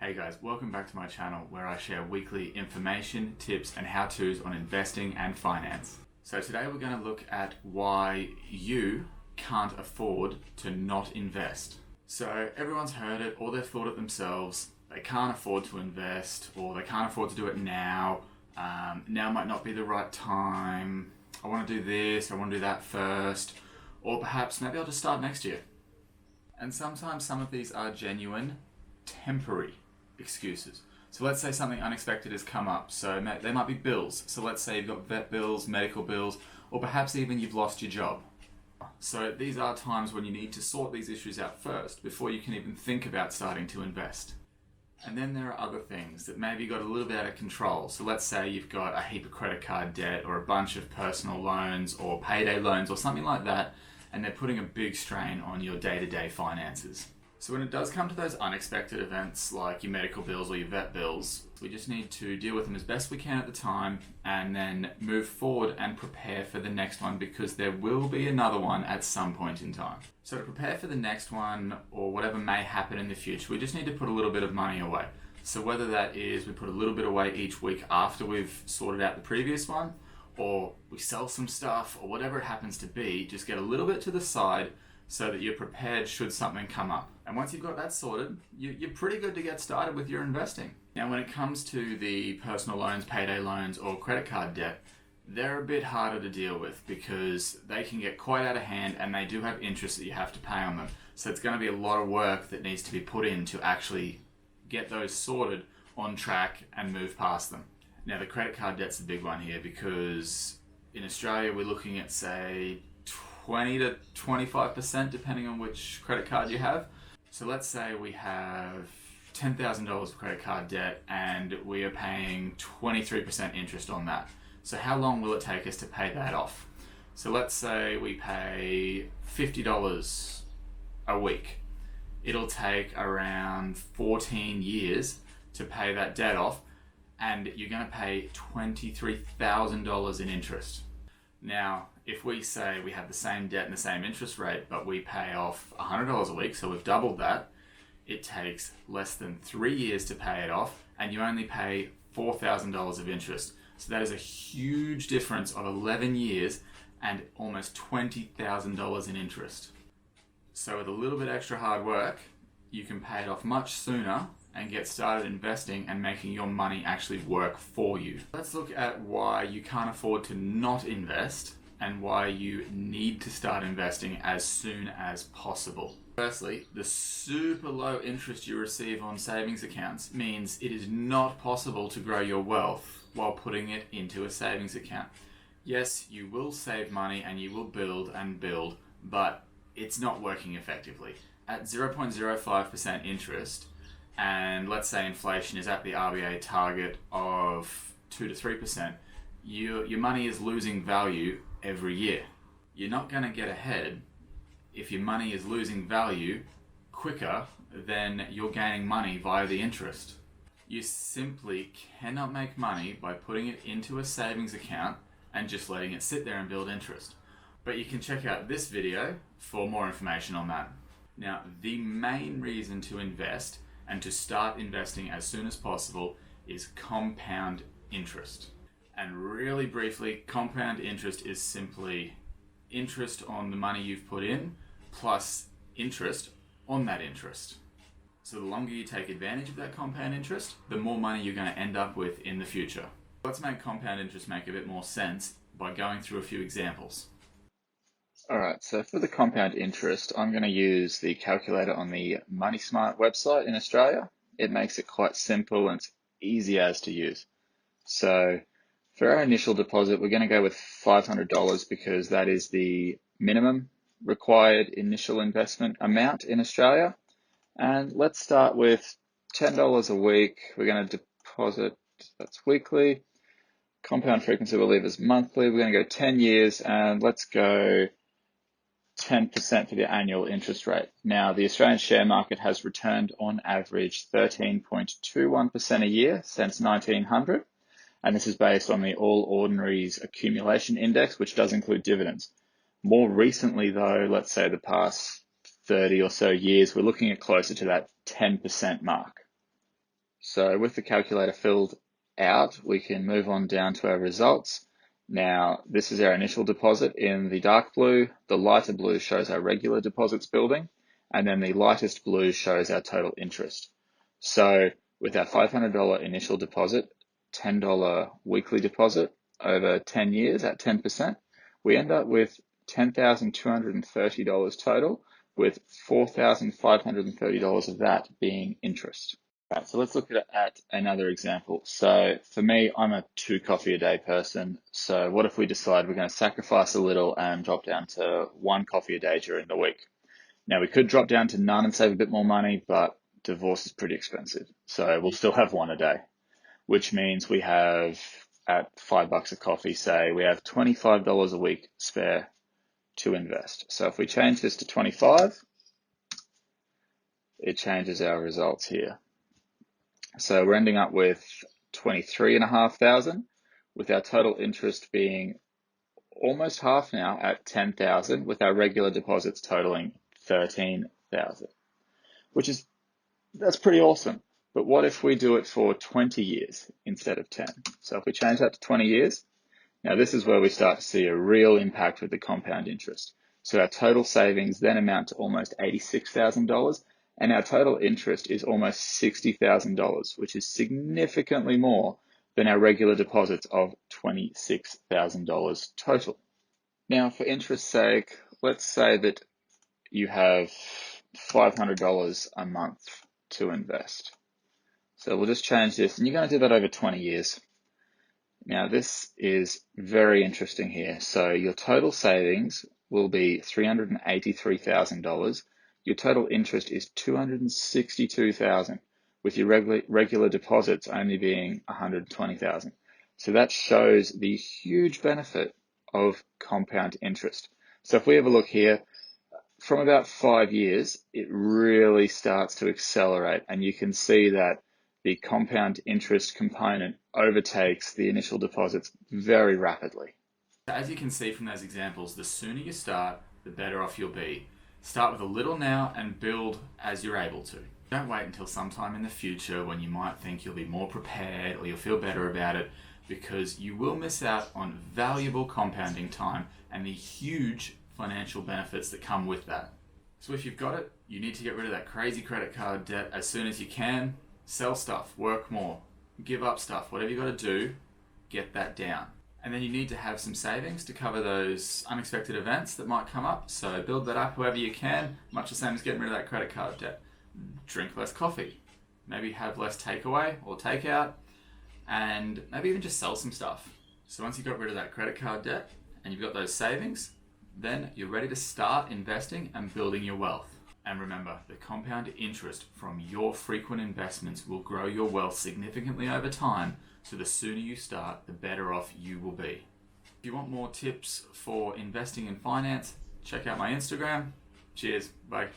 Hey guys, welcome back to my channel where I share weekly information, tips and how-tos on investing and finance. So today we're going to look at why you can't afford to not invest. So everyone's heard it or they've thought it themselves. They can't afford to invest or they can't afford to do it now. Now might not be the right time. I want to do this, I want to do that first. Or perhaps maybe I'll just start next year. And sometimes some of these are genuine, temporary excuses. So let's say something unexpected has come up. So there might be bills. So let's say you've got vet bills, medical bills, or perhaps even you've lost your job. So these are times when you need to sort these issues out first before you can even think about starting to invest. And then there are other things that maybe got a little bit out of control. So let's say you've got a heap of credit card debt or a bunch of personal loans or payday loans or something like that, and they're putting a big strain on your day-to-day finances. So when it does come to those unexpected events like your medical bills or your vet bills, we just need to deal with them as best we can at the time and then move forward and prepare for the next one, because there will be another one at some point in time. So to prepare for the next one or whatever may happen in the future, we just need to put a little bit of money away. So whether that is we put a little bit away each week after we've sorted out the previous one, or we sell some stuff, or whatever it happens to be, just get a little bit to the side so that you're prepared should something come up. And once you've got that sorted, you're pretty good to get started with your investing. Now when it comes to the personal loans, payday loans, or credit card debt, they're a bit harder to deal with because they can get quite out of hand and they do have interest that you have to pay on them. So it's going to be a lot of work that needs to be put in to actually get those sorted on track and move past them. Now the credit card debt's the big one here because in Australia we're looking at say 20 to 25% depending on which credit card you have. So let's say we have $10,000 of credit card debt and we are paying 23% interest on that. So how long will it take us to pay that off? So let's say we pay $50 a week. It'll take around 14 years to pay that debt off, and you're going to pay $23,000 in interest. Now, if we say we have the same debt and the same interest rate, but we pay off $100 a week, so we've doubled that, it takes less than 3 years to pay it off, and you only pay $4,000 of interest. So that is a huge difference of 11 years and almost $20,000 in interest. So with a little bit extra hard work, you can pay it off much sooner and get started investing and making your money actually work for you. Let's look at why you can't afford to not invest and why you need to start investing as soon as possible. Firstly, the super low interest you receive on savings accounts means it is not possible to grow your wealth while putting it into a savings account. Yes, you will save money and you will build and build, but it's not working effectively. At 0.05% interest, and let's say inflation is at the RBA target of 2 to 3%, your money is losing value every year. You're not going to get ahead if your money is losing value quicker than you're gaining money via the interest. You simply cannot make money by putting it into a savings account and just letting it sit there and build interest. But you can check out this video for more information on that. Now, the main reason to invest and to start investing as soon as possible is compound interest. And really briefly, compound interest is simply interest on the money you've put in plus interest on that interest. So the longer you take advantage of that compound interest, the more money you're going to end up with in the future. Let's make compound interest make a bit more sense by going through a few examples. Alright, so for the compound interest, I'm going to use the calculator on the Money Smart website in Australia. It makes it quite simple and it's easy as to use. So for our initial deposit, we're going to go with $500 because that is the minimum required initial investment amount in Australia. And let's start with $10 a week. We're going to deposit, that's weekly. Compound frequency we'll leave as monthly. We're going to go 10 years and let's go 10% for the annual interest rate. Now, the Australian share market has returned on average 13.21% a year since 1900, and this is based on the All Ordinaries Accumulation Index, which does include dividends. More recently, though, let's say the past 30 or so years, we're looking at closer to that 10% mark. So with the calculator filled out, we can move on down to our results. Now, this is our initial deposit in the dark blue. The lighter blue shows our regular deposits building, and then the lightest blue shows our total interest. So with our $500 initial deposit, $10 weekly deposit over 10 years at 10%, we end up with $10,230 total, with $4,530 of that being interest. Right, so let's look at another example. So for me, I'm a 2 coffee a day person. So what if we decide we're going to sacrifice a little and drop down to 1 coffee a day during the week? Now we could drop down to none and save a bit more money, but divorce is pretty expensive. So we'll still have 1 a day, which means we have at $5 a coffee, say we have $25 a week spare to invest. So if we change this to 25, it changes our results here. So we're ending up with 23,500, with our total interest being almost half now at 10,000, with our regular deposits totaling 13,000, that's pretty awesome. But what if we do it for 20 years instead of 10? So if we change that to 20 years, now this is where we start to see a real impact with the compound interest. So our total savings then amount to almost $86,000, and our total interest is almost $60,000, which is significantly more than our regular deposits of $26,000 total. Now, for interest's sake, let's say that you have $500 a month to invest. So we'll just change this, and you're going to do that over 20 years. Now, this is very interesting here. So your total savings will be $383,000. Your total interest is $262,000, with your regular deposits only being $120,000. So that shows the huge benefit of compound interest. So if we have a look here, from about 5 years, it really starts to accelerate, and you can see that the compound interest component overtakes the initial deposits very rapidly. As you can see from those examples, the sooner you start, the better off you'll be. Start with a little now and build as you're able to. Don't wait until sometime in the future when you might think you'll be more prepared or you'll feel better about it, because you will miss out on valuable compounding time and the huge financial benefits that come with that. So if you've got it, you need to get rid of that crazy credit card debt as soon as you can. Sell stuff, work more, give up stuff, whatever you got to do, get that down. And then you need to have some savings to cover those unexpected events that might come up. So build that up however you can, much the same as getting rid of that credit card debt. Drink less coffee, maybe have less takeaway or takeout, and maybe even just sell some stuff. So once you've got rid of that credit card debt and you've got those savings, then you're ready to start investing and building your wealth. And remember, the compound interest from your frequent investments will grow your wealth significantly over time, so the sooner you start, the better off you will be. If you want more tips for investing in finance, check out my Instagram. Cheers, bye.